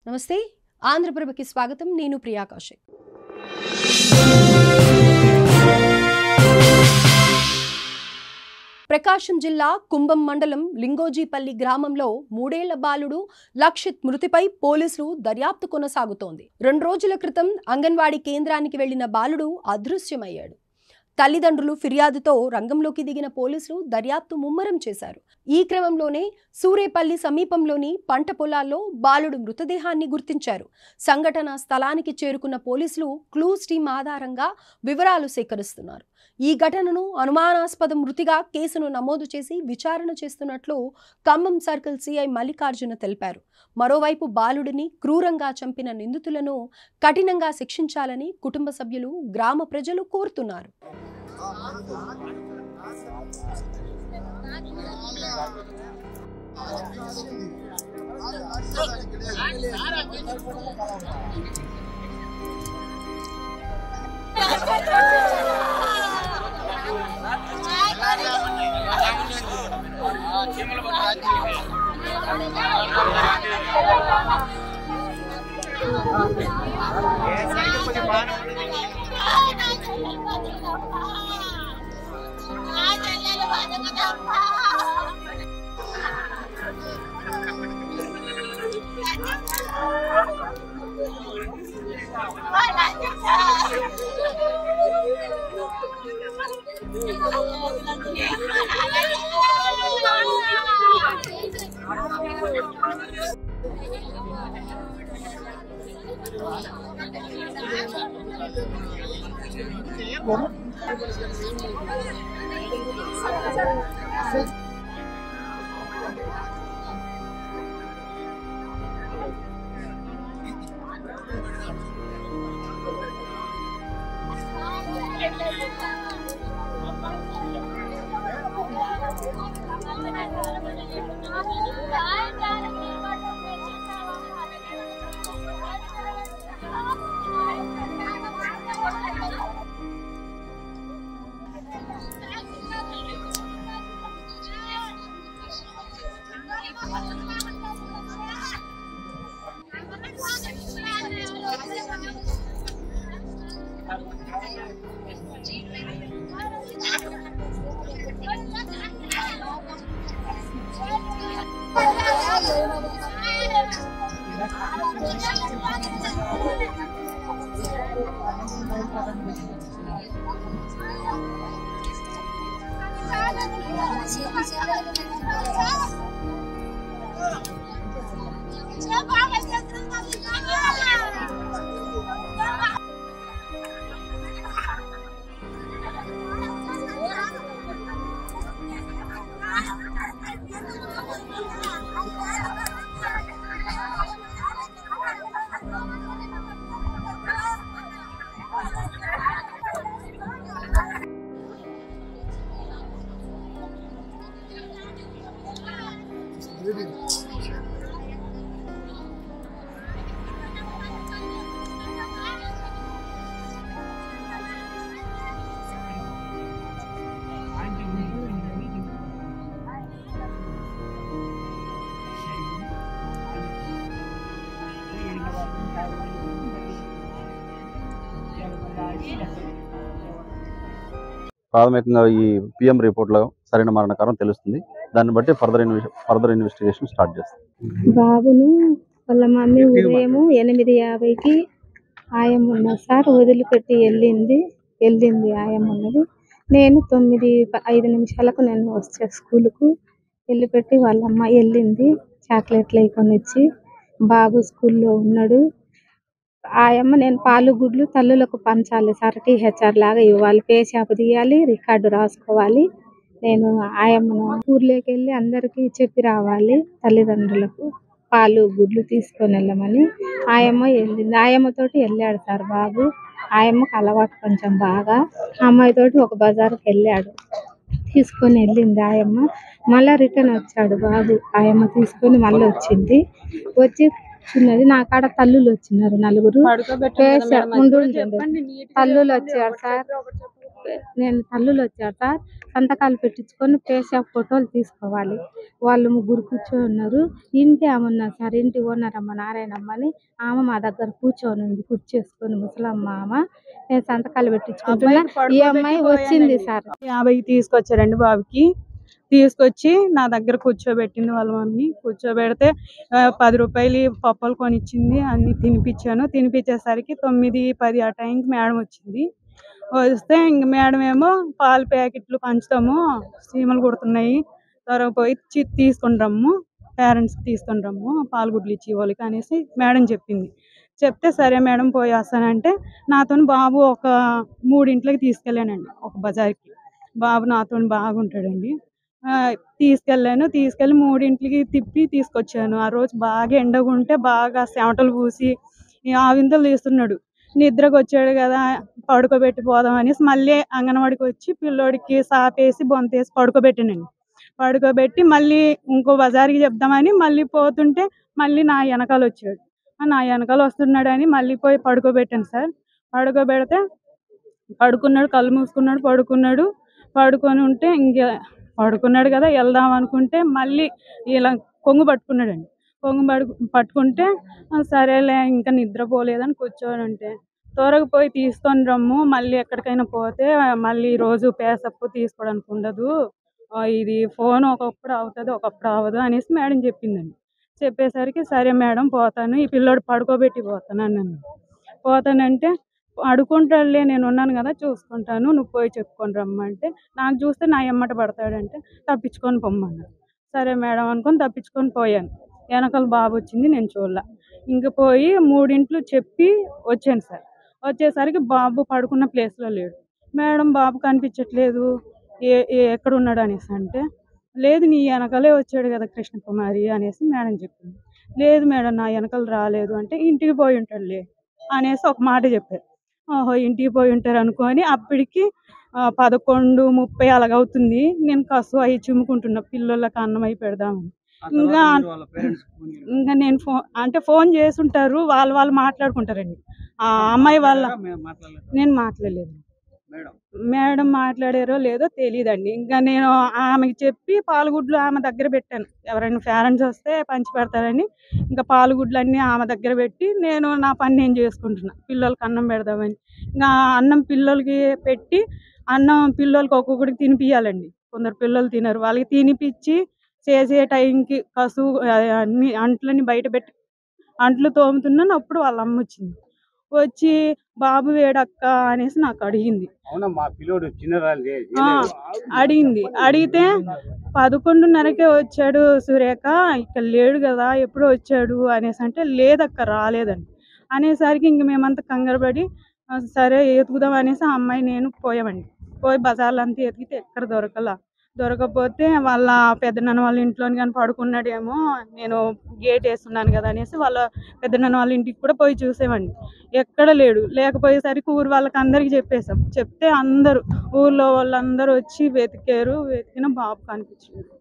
నమస్తే ఆంధ్రప్రభకి స్వాగతం నేను ప్రియా కౌశిక్ ప్రకాశం జిల్లా కుంభం మండలం లింగోజీపల్లి గ్రామంలో 3 ఏళ్ల బాలుడు లక్షిత్ మృతిపై పోలీసులు దర్యాప్తు కొనసాగుతోంది 2 రోజుల క్రితం అంగన్వాడీ కేంద్రానికి వెళ్లిన బాలుడు అదృశ్యమయ్యాడు తల్లిదండ్రులు ఫిర్యాదుతో రంగంలోకి దిగిన పోలీసులు దర్యాప్తు ముమ్మరం చేశారు ఈ క్రమంలోనే సూరేపల్లి సమీపంలోని పంట పొలాల్లో బాలుడు మృతదేహాన్ని గుర్తించారు సంఘటన స్థలానికి చేరుకున్న పోలీసులు క్లూస్ టీమ్ ఆధారంగా వివరాలు సేకరిస్తున్నారు ఈ ఘటనను అనుమానాస్పద మృతిగా కేసును నమోదు చేసి విచారణ చేస్తున్నట్లు ఖమ్మం సర్కిల్ సిఐ మల్లికార్జున తెలిపారు మరోవైపు బాలుడిని క్రూరంగా చంపిన నిందితులను కఠినంగా శిక్షించాలని కుటుంబ సభ్యులు గ్రామ ప్రజలు కోరుతున్నారు ప్రాథమికంగా ఈ పిఎం రిపోర్ట్లో సరైన మరణ కారణం తెలుస్తుంది దాన్ని బట్టి ఫర్దర్ ఇన్వెస్టిగేషన్ స్టార్ట్ చేస్తాం బాబును వాళ్ళ మమ్మీ ఉదయం 8:50కి ఆయమ్మ ఉన్నది సార్ వదిలిపెట్టి వెళ్ళింది ఆయమ్మ ఉన్నది నేను 9:05 నేను వచ్చే స్కూల్కు వెళ్ళిపెట్టి వాళ్ళ అమ్మ వెళ్ళింది చాక్లెట్లు కొని ఇచ్చి బాబు స్కూల్లో ఉన్నాడు ఆయమ్మ నేను పాలు గుడ్లు తల్లులకు పంచాలి సార్ టీహెచ్ఆర్ లాగా ఇవ్వాలి పేషాపు తీయాలి రికార్డు రాసుకోవాలి నేను ఆయమ్మను ఊర్లోకి వెళ్ళి అందరికీ చెప్పి రావాలి తల్లిదండ్రులకు పాలు గుడ్లు తీసుకొని వెళ్ళమని ఆయమ్మ వెళ్ళింది ఆయమ్మతోటి వెళ్ళాడు సార్ బాబు ఆయమ్మకు అలవాటు కొంచెం బాగా అమ్మాయితోటి ఒక బజార్కి వెళ్ళాడు తీసుకొని వెళ్ళింది ఆయమ్మ మళ్ళీ రిటర్న్ వచ్చాడు బాబు ఆయమ్మ తీసుకొని మళ్ళీ వచ్చింది వచ్చి చిన్నది నా కాడ తల్లులు వచ్చినారు 4 తల్లులు వచ్చారు సార్ నేను తల్లులు వచ్చారు సార్, సంతకాలు పెట్టించుకొని పేషాప్ ఫోటోలు తీసుకోవాలి. వాళ్ళు ముగ్గురు కూర్చొని ఉన్నారు. ఇంటి ఆమె ఉన్నారు సార్, ఇంటి ఓనరమ్మ నారాయణమ్మ అని ఆమె మా దగ్గర కూర్చొని ఉంది, కూర్చేసుకొని ముసలమ్మ ఆమె. నేను సంతకాలు పెట్టించుకుంటున్నా. ఈ అమ్మాయి వచ్చింది సార్. 50 తీసుకొచ్చారండి బాబుకి. తీసుకొచ్చి నా దగ్గర కూర్చోబెట్టింది వాళ్ళ మమ్మీ. కూర్చోబెడితే 10 రూపాయలు పప్పులు కొనిచ్చింది. అన్ని తినిపించాను. తినిపించేసరికి 9, 10 ఆ టైంకి మేడం వచ్చింది. వస్తే ఇంక మేడం ఏమో పాల ప్యాకెట్లు పంచుతాము, చీమలు కుడుతున్నాయి, త్వరగా పోయి తీసుకొని రమ్ము, పేరెంట్స్కి తీసుకొని రమ్ము, పాలు గుడ్లు ఇచ్చి వాళ్ళకి అనేసి మేడం చెప్పింది. చెప్తే సరే మేడం పోయి వస్తానంటే నాతో బాబు ఒక 3 ఇంట్లోకి తీసుకెళ్ళానండి. ఒక బజార్కి బాబు నాతో బాగుంటాడండి. తీసుకెళ్ళాను. తీసుకెళ్ళి 3 ఇంట్లకి తిప్పి తీసుకొచ్చాను. ఆ రోజు బాగా ఎండగా ఉంటే బాగా చెమటలు పూసి ఆవింతలు తీస్తున్నాడు. నిద్రకు వచ్చాడు కదా, పడుకోబెట్టి పోదాం అనేసి మళ్ళీ అంగన్వాడికి వచ్చి పిల్లోడికి సాపేసి బొంతేసి పడుకోబెట్టానండి. పడుకోబెట్టి మళ్ళీ ఇంకో బజార్కి చెప్దామని మళ్ళీ పోతుంటే మళ్ళీ నా వెనకాల వచ్చాడు. నా వెనకాల వస్తున్నాడని మళ్ళీ పోయి పడుకోబెట్టాను సార్. పడుకోబెడితే పడుకున్నాడు, కళ్ళు మూసుకున్నాడు, పడుకున్నాడు. పడుకొని ఉంటే పడుకున్నాడు కదా, వెళ్దాం అనుకుంటే మళ్ళీ ఇలా కొంగు పట్టుకున్నాడండి. కొంగు పట్టుకుంటే సరేలే ఇంకా నిద్రపోలేదని కూర్చోనంటే త్వరగా పోయి తీసుకొని రమ్ము, మళ్ళీ ఎక్కడికైనా పోతే మళ్ళీ రోజు పేసప్పు తీసుకోవడానికి ఉండదు, ఇది ఫోన్ ఒకప్పుడు అవుతుంది ఒకప్పుడు అవ్వదు అనేసి మేడం చెప్పిందండి. చెప్పేసరికి సరే మేడం పోతాను, ఈ పిల్లోడు పడుకోబెట్టి పోతాను అన్నాను. పోతానంటే అడుకుంటాడులే, నేను ఉన్నాను కదా చూసుకుంటాను, నువ్వు పోయి చెప్పుకొని రమ్మంటే నాకు చూస్తే నా ఎమ్మట పడతాడంటే తప్పించుకొని పొమ్మన్నారు. సరే మేడం అనుకొని తప్పించుకొని పోయాను. వెనకాల బాబు వచ్చింది, నేను చూడలే. ఇంక పోయి 3 ఇంట్లు చెప్పి వచ్చాను సార్. వచ్చేసరికి బాబు పడుకున్న ప్లేస్లో లేడు. మేడం బాబు కనిపించట్లేదు, ఎక్కడ ఉన్నాడు అనేసి అంటే లేదు నీ వెనకాలే వచ్చాడు కదా కృష్ణకుమారి అనేసి మేడం చెప్పింది. లేదు మేడం నా వెనకాల రాలేదు అంటే ఇంటికి పోయి ఉంటాడులే అనేసి ఒక మాట చెప్పారు. ఓహో ఇంటికి పోయి ఉంటారు అనుకొని అప్పటికి 11:30 అలాగవుతుంది. నేను కసు అవి చిమ్ముకుంటున్నా పిల్లలకి అన్నం అయి పెడదామని. ఇంకా నేను ఫోన్ చేసి ఉంటారు, వాళ్ళు మాట్లాడుకుంటారండి. ఆ అమ్మాయి వాళ్ళ నేను మాట్లాడలేదు. మేడం మాట్లాడారో లేదో తెలియదండి. ఇంకా నేను ఆమెకి చెప్పి పాలుగుడ్లు ఆమె దగ్గర పెట్టాను, ఎవరైనా పేరెంట్స్ వస్తే పంచి పెడతారని. ఇంకా పాలుగుడ్లు అన్నీ ఆమె దగ్గర పెట్టి నేను నా పని నేను చేసుకుంటున్నా, పిల్లలకి అన్నం పెడదామని. ఇంకా అన్నం పిల్లలకి పెట్టి అన్నం పిల్లలకి ఒక్కొక్కడికి తినిపియాలండి. కొందరు పిల్లలు తినరు, వాళ్ళకి తినిపించి చేసే టైంకి కసువు అన్ని అంట్లన్నీ బయట పెట్టి అంట్లు తోముతున్నాను. అప్పుడు వాళ్ళ అమ్మ వచ్చింది. వచ్చి బాబు వేడక్క అనేసి నాకు అడిగింది. అడిగితే 11:30కే వచ్చాడు సురేఖ, ఇక్కడ లేడు కదా, ఎప్పుడు వచ్చాడు అనేసి అంటే లేదక్క రాలేదని అనేసరికి ఇంక మేమంతా కంగారు పడి సరే ఎతుకుదాం అనేసి ఆ అమ్మాయి నేను పోయామండి. పోయి బజార్లో అంతా ఎతికితే ఎక్కడ దొరకపోతే వాళ్ళ పెద్దనాన్న వాళ్ళ ఇంట్లోని కానీ పడుకున్నాడేమో, నేను గేట్ వేస్తున్నాను కదా అనేసి వాళ్ళ పెద్దనాన్న వాళ్ళ ఇంటికి కూడా పోయి చూసామండి. ఎక్కడ లేడు. లేకపోయేసరికి ఊరు వాళ్ళకి అందరికీ చెప్పేసాం. చెప్తే అందరూ ఊర్లో వాళ్ళందరూ వచ్చి వెతికారు. వెతికిన బాబు కనిపించలేదు.